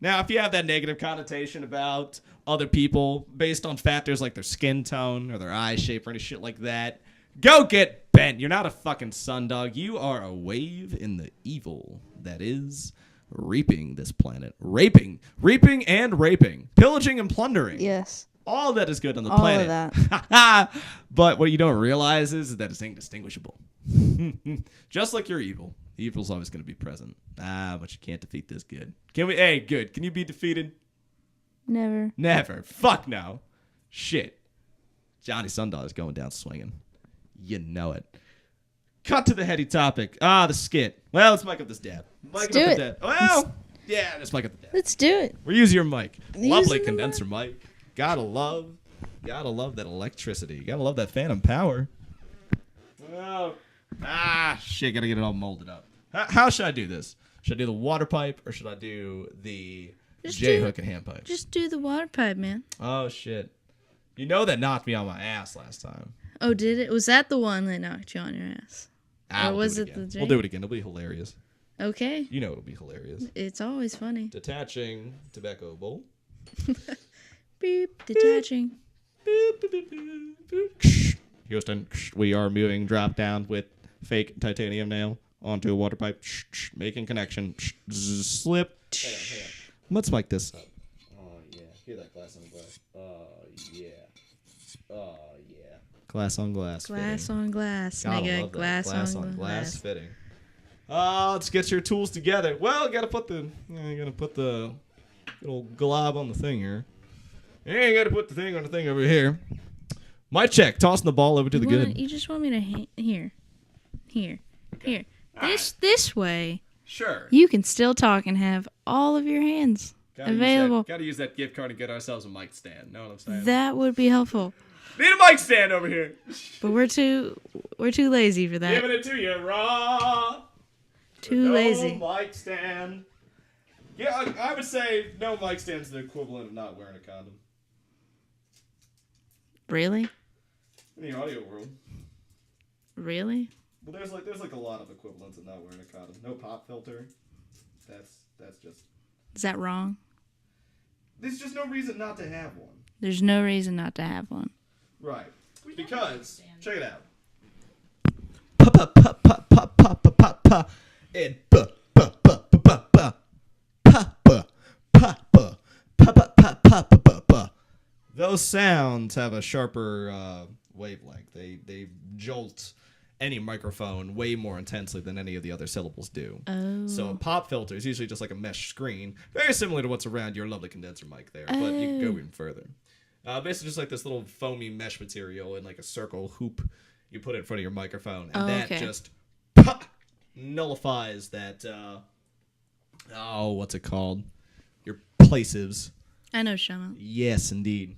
Now, if you have that negative connotation about other people based on factors like their skin tone or their eye shape or any shit like that, go get bent. You're not a fucking sundawg. You are a wave in the evil that is reaping this planet. Reaping and raping. Pillaging and plundering.
Yes.
All that is good on the
all
planet.
All of that.
But what you don't realize is that it's indistinguishable. Just like you're evil. Evil's always going to be present. But you can't defeat this good. Can we? Hey, good. Can you be defeated?
Never.
Never. Fuck no. Shit. Johnny Sundawg is going down swinging. You know it. Cut to the heady topic. The skit. Well, let's mic up this dab.
Let's do it.
Well, yeah, let's mic up the dab.
Let's do it.
We're using your mic. Lovely condenser mic. Gotta love that electricity. Gotta love that phantom power. Oh. Shit, gotta get it all molded up. How should I do this? Should I do the water pipe or should I do the J-hook and hand pipe?
Just do the water pipe, man.
Oh, shit. You know that knocked me on my ass last time.
Oh, did it? Was that the one that knocked you on your ass? Or was it the J?
We'll do it again. It'll be hilarious.
Okay.
You know it'll be hilarious.
It's always funny.
Detaching tobacco bowl.
Beep. Detaching.
Boop, boop, boop, boop, boop. Houston, we are moving drop down with fake titanium nail onto a water pipe. Making connection. Slip. Hang on. Let's mic this up. Oh, yeah. Hear that glass on glass. Oh, yeah. Oh, yeah. Glass on glass.
Glass on glass,
Gotta
nigga.
love that.
Glass on glass.
fitting. Let's get your tools together. Well, you gotta put the little glob on the thing here. And you gotta put the thing on the thing over here. My check. Tossing the ball over to the good.
You just want me to here. This way.
Sure.
You can still talk and have all of your hands available.
Gotta use that gift card to get ourselves a mic stand. Know what I'm saying?
That would be helpful.
Need a mic stand over here.
But we're too lazy for that.
Giving it to you raw.
Too lazy.
No mic stand. Yeah, I would say no mic stand's the equivalent of not wearing a condom.
Really?
In the audio world.
Really?
Well, there's like a lot of equivalents of not wearing a condom. No pop filter. That's just.
Is that wrong?
There's just no reason not to have one.
There's no reason not to have one.
Right. Because check it out. Those sounds have a sharper wavelength. They jolt any microphone way more intensely than any of the other syllables do.
Oh.
So a pop filter is usually just like a mesh screen, very similar to what's around your lovely condenser mic there, but you can go even further. Basically just like this little foamy mesh material in like a circle hoop you put it in front of your microphone, and that just nullifies that, what's it called? Your plosives.
I know, Shama.
Yes, indeed.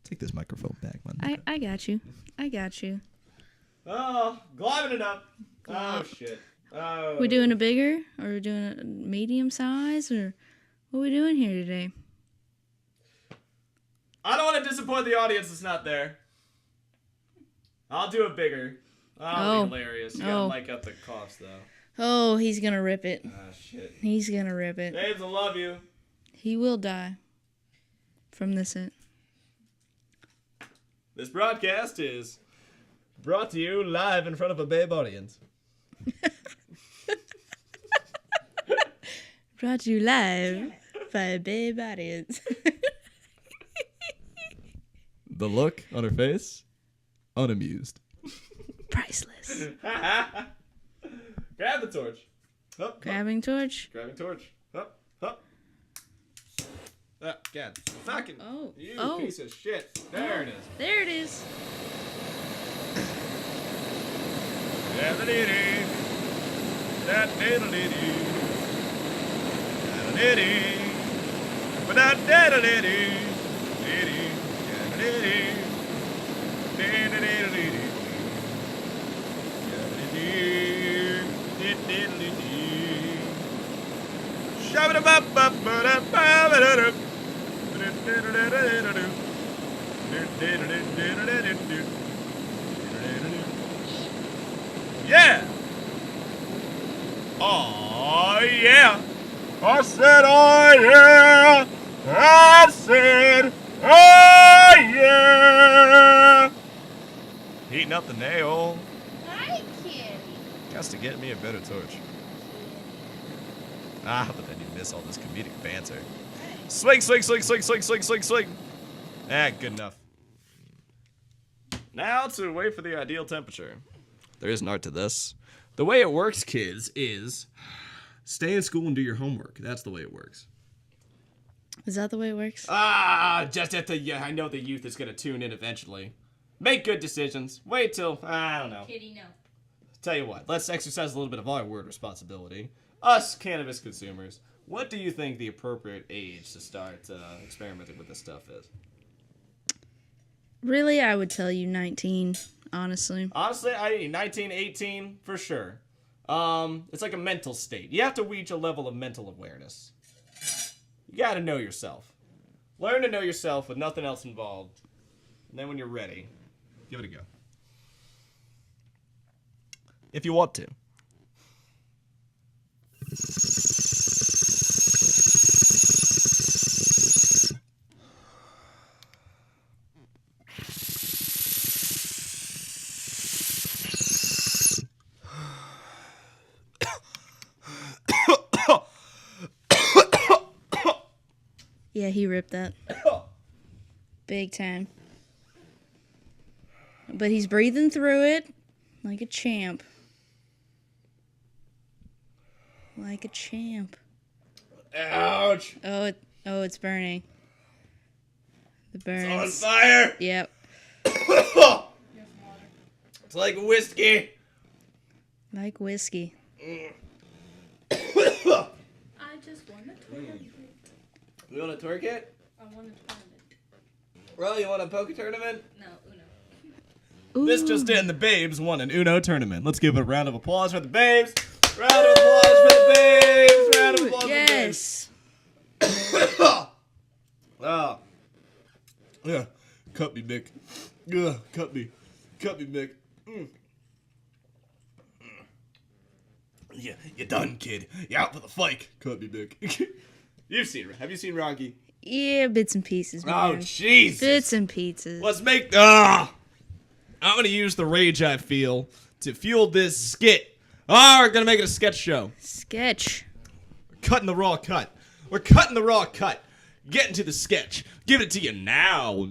Take this microphone back, man.
I got you.
Oh, globbing it up. Oh, shit. Oh.
We doing a bigger, or we doing a medium size, or what are we doing here today?
I don't want to disappoint the audience that's not there. I'll do it bigger. That'll be hilarious. You gotta mic up the coughs, though.
Oh, he's gonna rip it.
Ah, shit.
He's gonna rip it.
James, I love you.
He will die from this hit.
This broadcast is brought to you live in front of a babe audience.
Brought to you live by a babe audience.
The look on her face, unamused.
Priceless.
Grab the torch. Up,
Grabbing torch.
Grabbing torch. Up, up. God. Fucking.
Oh.
You piece of shit. There it is.
There it is.
Yeah. Oh yeah. I said oh yeah. I said oh yeah. Heating up the nail.
Hi, kitty.
Has to get me a better torch. But then you miss all this comedic banter. Swing, swing, swing, swing, swing, swing, swing, swing. Good enough. Now to wait for the ideal temperature. There is an art to this. The way it works, kids, is stay in school and do your homework. That's the way it works.
Is that the way it works?
Just at the, I know the youth is going to tune in eventually. Make good decisions. Wait till, I don't know.
Kitty, no.
Tell you what, let's exercise a little bit of our word responsibility. Us cannabis consumers, what do you think the appropriate age to start experimenting with this stuff is?
Really, I would tell you 19, honestly.
Honestly, 19, 18, for sure. It's like a mental state. You have to reach a level of mental awareness. You gotta know yourself. Learn to know yourself with nothing else involved. And then when you're ready, give it a go. If you want to.
Yeah, he ripped that. Big time. But he's breathing through it like a champ. Like a champ.
Ouch!
Oh, it's burning. The burns.
It's on fire!
Yep.
It's like whiskey.
Like whiskey.
I just want a tournament.
You want a tourniquet?
I want a tournament.
Well, you want a poker tournament?
No, Uno.
Ooh.
This just in, the Babes won an Uno tournament. Let's give a round of applause for the Babes. Round of applause for the Babes. Round of applause for the Babes.
Yes.
Oh. Yeah. Cut me, Mick. Yeah, cut me. Cut me, Mick. Yeah, you're done, kid. You're out for the fight. Cut me, Mick. Have you seen Rocky?
Yeah, bits and pieces, man.
Oh, Jesus.
Bits and pieces.
Let's make. I'm gonna use the rage I feel to fuel this skit. We're gonna make it a sketch show.
Sketch.
We're cutting the raw cut. We're cutting the raw cut. Getting to the sketch. Give it to you now.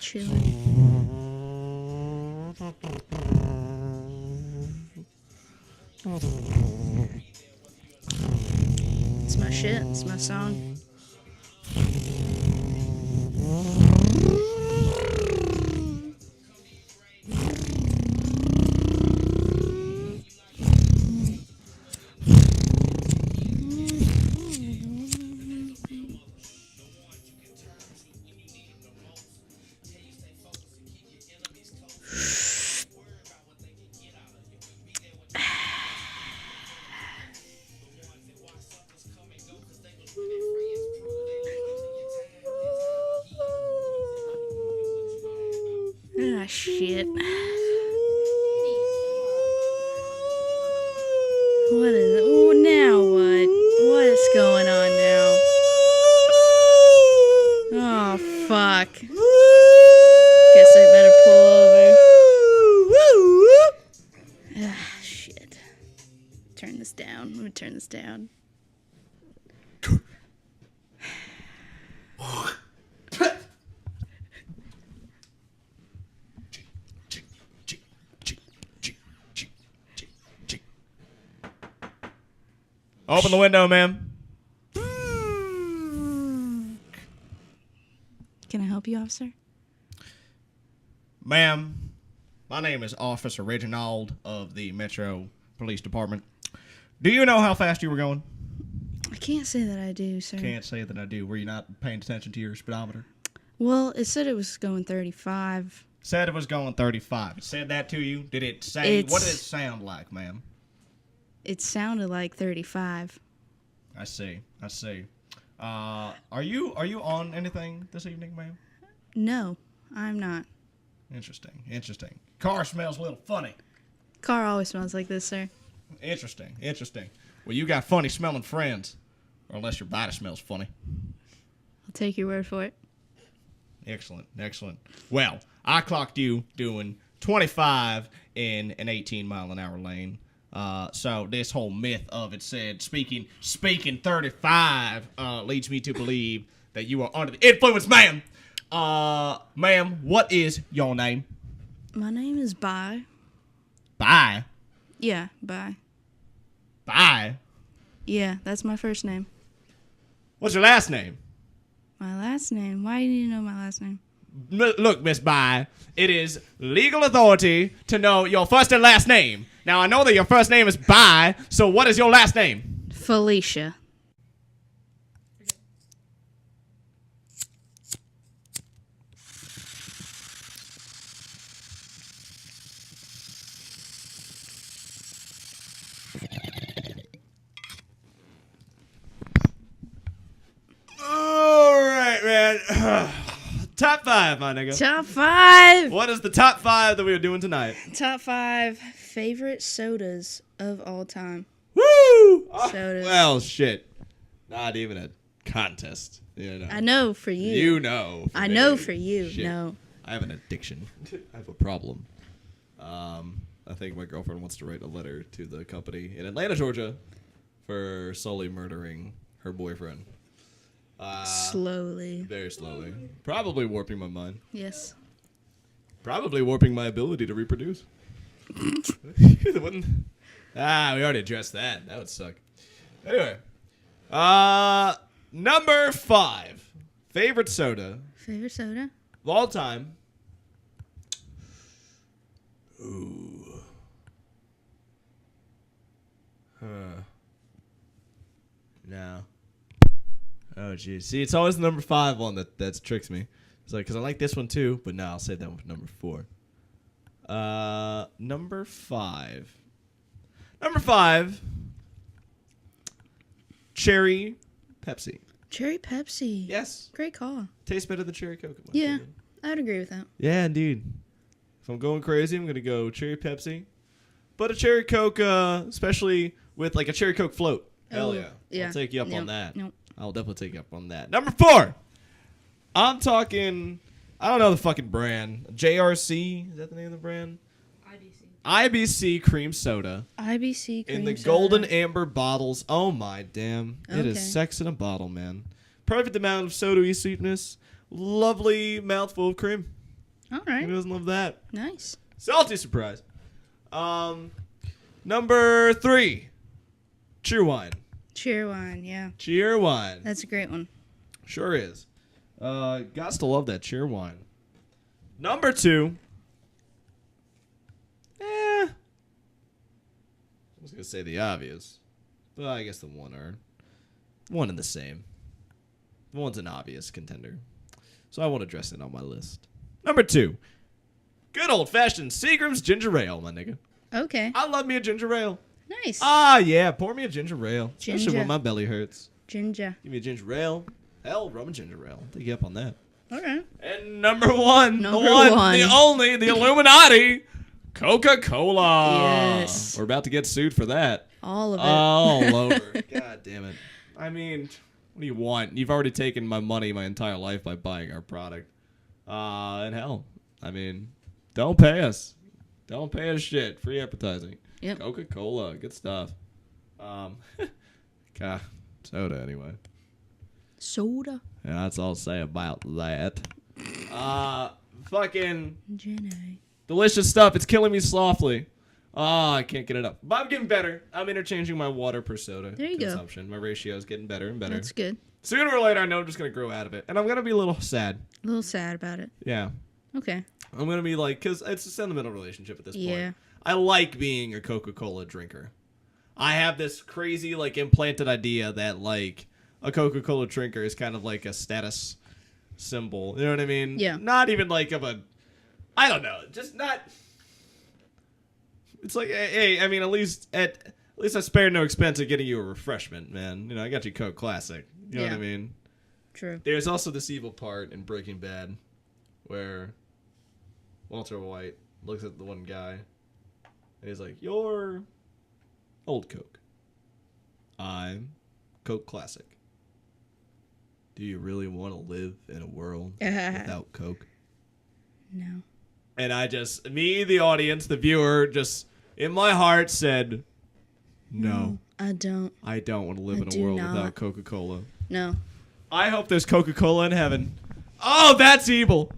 Chilling. It's my shit. It's my song. Ah, shit. What is it? Oh, now what? What is going on now? Oh, fuck. Guess I better pull over. Ah, shit. Turn this down. Let me turn this down.
Open the window, ma'am.
Can I help you, officer?
Ma'am, my name is Officer Reginald of the Metro Police Department. Do you know how fast you were going?
I can't say that I do, sir.
Can't say that I do. Were you not paying attention to your speedometer?
Well, it said it was going 35.
Said it was going 35. It said that to you? Did it say?
It's-
What did it sound like, ma'am?
It sounded like 35.
I see. Are you on anything this evening, ma'am?
No, I'm not.
Interesting. Car smells a little funny.
Car always smells like this, sir.
Interesting. Well, you got funny smelling friends. Or unless your body smells funny.
I'll take your word for it.
Excellent. Well, I clocked you doing 25 in an 18-mile-an-hour lane. So this whole myth of it said speaking 35 leads me to believe that you are under the influence, ma'am. Ma'am, what is your name?
My name is Bye.
Bye.
Yeah, Bye.
Bye.
Yeah, that's my first name.
What's your last name?
My last name? Why do you know my last name?
Look, Miss Bye, it is legal authority to know your first and last name. Now, I know that your first name is Bye, so what is your last name?
Felicia.
man. Top 5, my nigga.
Top 5.
What is the top 5 that we are doing tonight?
Top 5 favorite sodas of all time.
Woo!
Sodas.
Well, shit. Not even a contest. You know.
I know for you.
You know.
I
me.
know for you.
Shit.
No.
I have an addiction. I have a problem. I think my girlfriend wants to write a letter to the company in Atlanta, Georgia, for solely murdering her boyfriend.
Slowly.
Very slowly. Probably warping my mind.
Yes.
Probably warping my ability to reproduce. We already addressed that. That would suck. Anyway. Number 5. Favorite soda
Favorite soda?
of all time. Ooh. No. Oh, geez. See, it's always the number 5 one that tricks me. It's like, because I like this one too, but no, I'll save that one for number 4. Number 5. Number 5. Cherry Pepsi.
Cherry Pepsi.
Yes.
Great call.
Tastes better than cherry Coke. In my
Yeah,
opinion.
I would agree with that.
Yeah, indeed. If I'm going crazy, I'm going to go cherry Pepsi. But a cherry Coke, especially with like a cherry Coke float. Hell
Oh,
yeah.
yeah.
I'll take you up
Nope,
on that.
nope.
I'll definitely take you up on that. Number 4. I'm talking, I don't know the fucking brand. JRC? Is that the name of the brand? IBC cream soda.
IBC cream
In the
soda.
golden amber bottles. Oh my damn. It
Okay.
is sex in a bottle, man. Perfect amount of soda-y sweetness. Lovely mouthful of cream.
All right.
Who doesn't love that?
Nice.
Salty surprise. Number 3. Cheer wine.
Cheer wine, yeah.
Cheer wine.
That's a great one.
Sure is. Gots to love that cheer wine. Number 2. I was going to say the obvious. But I guess the one and the same. One's an obvious contender. So I won't address it on my list. Number 2. Good old-fashioned Seagram's ginger ale, my nigga.
Okay.
I love me a ginger ale.
Nice.
Ah, yeah. Pour me a ginger ale. Especially
Ginger.
when my belly hurts.
Ginger.
Give me a ginger ale. Hell, rum and ginger ale. I'll take you up on that.
All right.
And number 1.
Number
the one.
one.
The only. The Illuminati. Coca-Cola.
Yes.
We're about to get sued for that.
All of it.
All over. God damn it. I mean, what do you want? You've already taken my money my entire life by buying our product. And hell, I mean, don't pay us. Don't pay us shit. Free advertising.
Yep.
Coca-Cola. Good stuff. Soda anyway.
Soda.
Yeah, that's all I'll say about that. Fucking
Jenny.
delicious stuff. It's killing me softly. I can't get it up. But I'm getting better. I'm interchanging my water per soda
There you go.
consumption. My ratio is getting better and better.
That's good.
Sooner or later, I know I'm just going to grow out of it. And I'm going to be a little sad.
A little sad about it.
Yeah.
Okay.
I'm going to be like, because it's a sentimental relationship at this
Yeah.
point. I like being a Coca-Cola drinker. I have this crazy, like, implanted idea that, like, a Coca-Cola drinker is kind of like a status symbol. You know what I mean?
Yeah.
Not even like of a, I don't know, just not. It's like, hey, I mean, at least I spared no expense at getting you a refreshment, man. You know, I got you Coke Classic. You know what I
Yeah.
mean?
True.
There's also this evil part in Breaking Bad where Walter White looks at the one guy and he's like, "You're old Coke. I'm Coke Classic. Do you really want to live in a world without Coke?"
No.
And I just, me, the audience, the viewer, just in my heart said, no,
I don't.
I don't want to live
I
in a
do
world
not.
without Coca-Cola.
No.
I hope there's Coca-Cola in heaven. Oh, that's evil.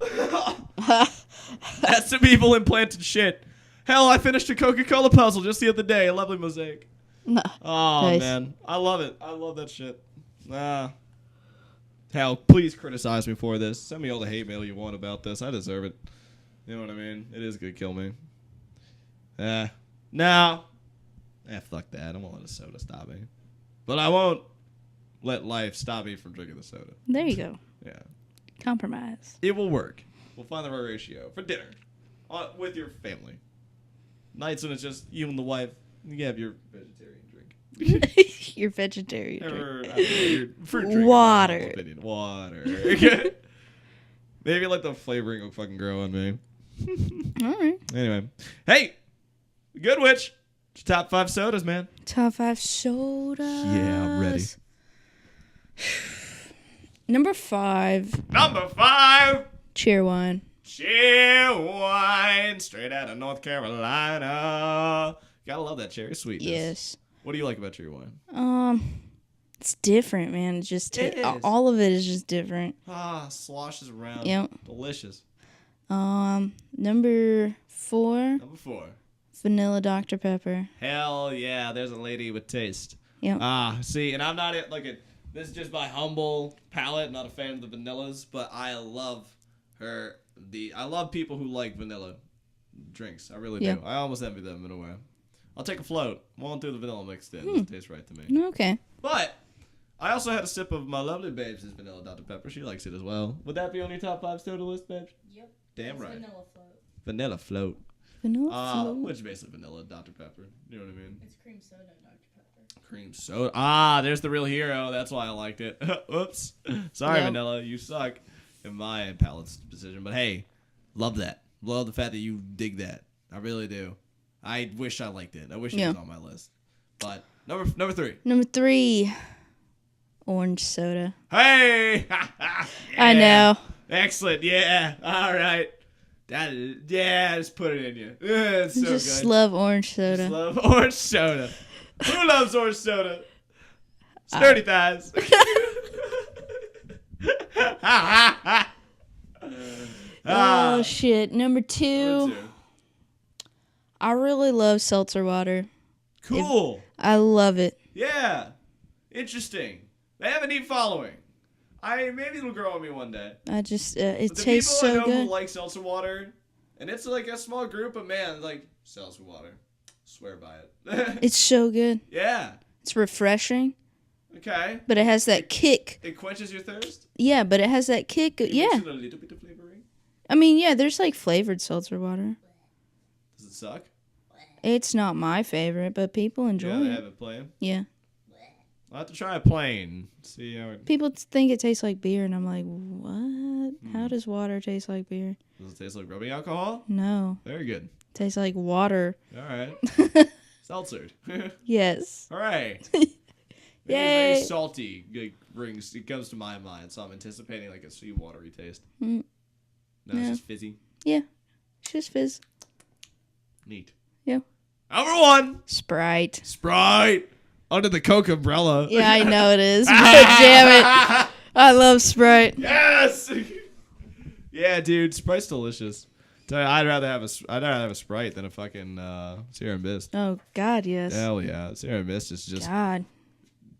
That's some evil implanted shit. Hell, I finished a Coca-Cola puzzle just the other day. A lovely mosaic.
No.
Oh,
Nice.
man. I love it. I love that shit. Hell, please criticize me for this. Send me all the hate mail you want about this. I deserve it. You know what I mean? It is going to kill me. No. Fuck that. I won't let a soda stop me. But I won't let life stop me from drinking the soda.
There you go.
Yeah.
Compromise.
It will work. We'll find the right ratio for dinner with your family. Nights when it's just you and the wife, you can have your vegetarian drink.
You're vegetarian.
Or, I mean, you're fruit drinker, in my
Water.
humble opinion. Water. Maybe let the flavoring will fucking grow on me.
All right.
Anyway. Hey! Good Witch. Top 5 sodas, man.
Top 5 sodas.
Yeah, I'm ready.
Number 5.
Number 5.
Cheer wine.
Cheer wine. Straight out of North Carolina. Gotta love that cherry sweetness.
Yes.
What do you like about cherry wine?
It's different, man. It's just
It is.
all of it is just different.
Sloshes around.
Yep.
Delicious.
Number 4.
Number 4.
Vanilla Dr. Pepper.
Hell yeah, there's a lady with taste.
Yep.
See, and I'm not this is just my humble palate, not a fan of the vanillas, but I love her. I love people who like vanilla drinks. I really do. I almost envy them in a way. I'll take a float. Won't do the vanilla mixed in. It tastes right to me.
Okay.
But I also had a sip of my lovely babes' vanilla Dr. Pepper. She likes it as well. Would that be on your top 5 soda list, babes?
Yep.
Damn right.
Vanilla float.
Vanilla float.
Vanilla float.
Which is basically vanilla Dr. Pepper. You know what I mean?
It's cream soda, Dr. Pepper.
Cream soda. There's the real hero. That's why I liked it. Oops. Sorry,
Yep.
vanilla. You suck. In my palate's decision. But hey, love that. Love the fact that you dig that. I really do. I wish I liked it. I wish it was on my list. But number 3.
Number 3. Orange soda.
Hey!
I know.
Excellent. Yeah. All right. Just put it in you. It's so
Just
good.
love orange soda.
Just love orange soda. Who loves orange soda? Sturdy thighs.
Oh shit. Number 2.
Number 2.
I really love seltzer water.
Cool.
I love it.
Yeah. Interesting. They have a neat following. Maybe it'll grow on me one day.
I just it
But the
tastes
people I
so
know
good.
who like seltzer water, and it's like a small group of man, like seltzer water. Swear by it.
It's so good.
Yeah.
It's refreshing,
Okay.
but it has that kick.
It quenches your thirst.
Yeah, but it has that kick.
It
Yeah.
makes it a little bit of flavoring.
I mean, yeah, there's like flavored seltzer water.
Does it suck?
It's not my favorite, but people enjoy
Yeah, they
it.
have it plain.
Yeah.
I'll have to try it plain. See how it
People think it tastes like beer, and I'm like, what? How does water taste like beer?
does. It taste like rubbing alcohol?
No.
Very good.
It tastes like water.
All right. Seltzered.
Yes.
All right.
Yay.
Very salty. It comes to my mind, so I'm anticipating like a sweet watery taste. No,
Yeah.
it's just fizzy.
Yeah. It's just fizz.
Neat.
Yeah.
Number 1,
Sprite.
Sprite. Under the Coke umbrella.
Yeah, I know it is. But damn it. I love Sprite.
Yes. Yeah, dude, Sprite's delicious. Tell you, I'd rather have a Sprite than a fucking Sierra Mist.
Oh, God, yes.
Hell yeah, Sierra Mist is just
God.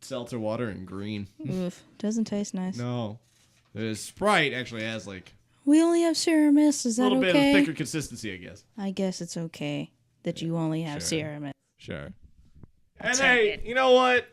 seltzer water and green.
Oof. Doesn't taste nice.
No, Sprite actually has like
We only have Sierra Mist. Is
a
that
little bit
okay?
of thicker consistency, I guess.
I guess it's okay that you only have
Sure.
Sierra Mist.
Sure. And hey, you know what?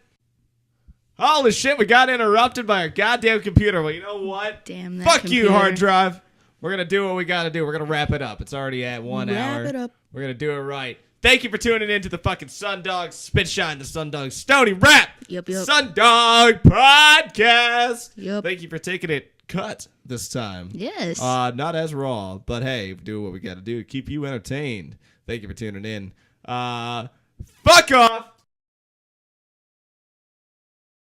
Holy shit, we got interrupted by our goddamn computer. Well, you know what?
Damn that
Fuck
computer.
you, hard drive. We're going to do what we got to do. We're going to wrap it up. It's already at 1 hour.
Wrap it up.
We're going to do it right. Thank you for tuning in to the fucking Sundogs Spit Shine, the Sundogs Stony Rap
Yep.
Sundawg Podcast.
Yep.
Thank you for taking it cut this time.
Yes.
Not as raw, but hey, do what we got to do to keep you entertained. Thank you for tuning in. Fuck off.